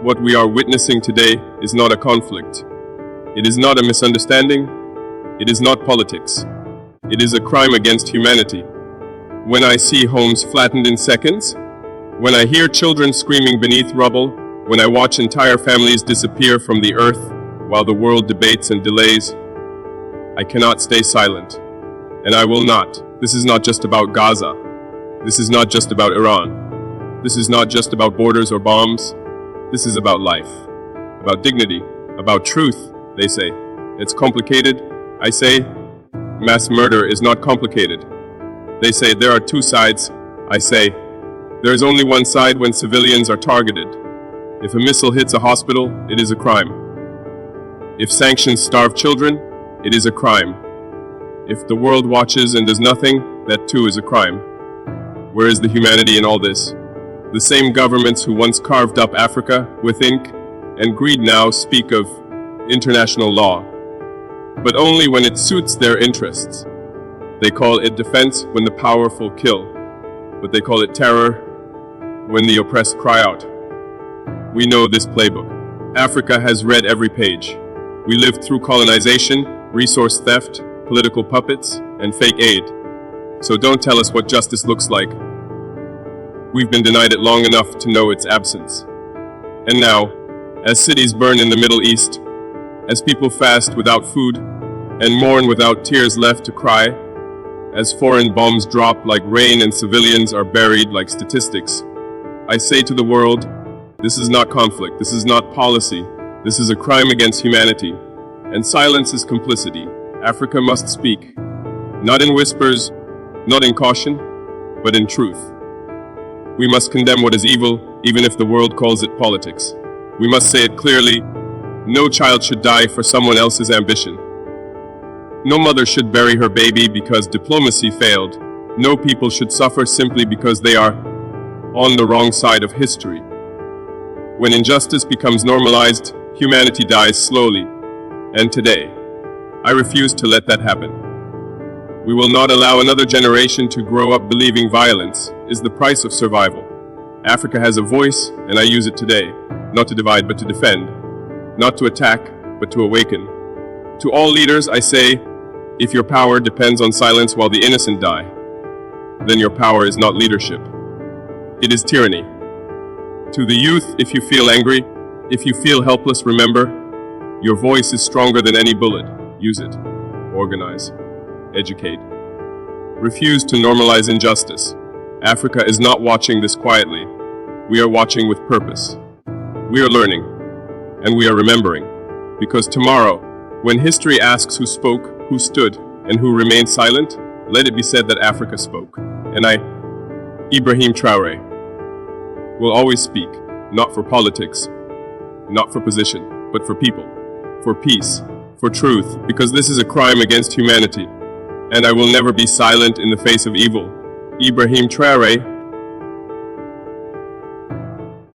What we are witnessing today is not a conflict. It is not a misunderstanding. It is not politics. It is a crime against humanity. When I see homes flattened in seconds, when I hear children screaming beneath rubble, when I watch entire families disappear from the earth while the world debates and delays, I cannot stay silent. And I will not. This is not just about Gaza. This is not just about Iran. This is not just about borders or bombs. This is about life, about dignity, about truth, they say. It's complicated. I say, mass murder is not complicated. They say there are two sides. I say, there is only one side when civilians are targeted. If a missile hits a hospital, it is a crime. If sanctions starve children, it is a crime. If the world watches and does nothing, that too is a crime. Where is the humanity in all this? The same governments who once carved up Africa with ink and greed now speak of international law, but only when it suits their interests. They call it defense when the powerful kill, but they call it terror when the oppressed cry out. We know this playbook. Africa has read every page. We lived through colonization, resource theft, political puppets, and fake aid. So don't tell us what justice looks like. We've been denied it long enough to know its absence. And now, as cities burn in the Middle East, as people fast without food and mourn without tears left to cry, as foreign bombs drop like rain and civilians are buried like statistics, I say to the world, this is not conflict, this is not policy, this is a crime against humanity, and silence is complicity. Africa must speak, not in whispers, not in caution, but in truth. We must condemn what is evil, even if the world calls it politics. We must say it clearly. No child should die for someone else's ambition. No mother should bury her baby because diplomacy failed. No people should suffer simply because they are on the wrong side of history. When injustice becomes normalized, humanity dies slowly. And today, I refuse to let that happen. We will not allow another generation to grow up believing violence is the price of survival. Africa has a voice, and I use it today, not to divide but to defend, not to attack but to awaken. To all leaders I say, if your power depends on silence while the innocent die, then your power is not leadership. It is tyranny. To the youth, if you feel angry, if you feel helpless, remember, your voice is stronger than any bullet. Use it. Organize. Educate. Refuse to normalize injustice. Africa is not watching this quietly. We are watching with purpose. We are learning, and we are remembering. Because tomorrow, when history asks who spoke, who stood, and who remained silent, let it be said that Africa spoke. And I, Ibrahim Traoré, will always speak, not for politics, not for position, but for people, for peace, for truth, because this is a crime against humanity. And I will never be silent in the face of evil. Ibrahim Traoré,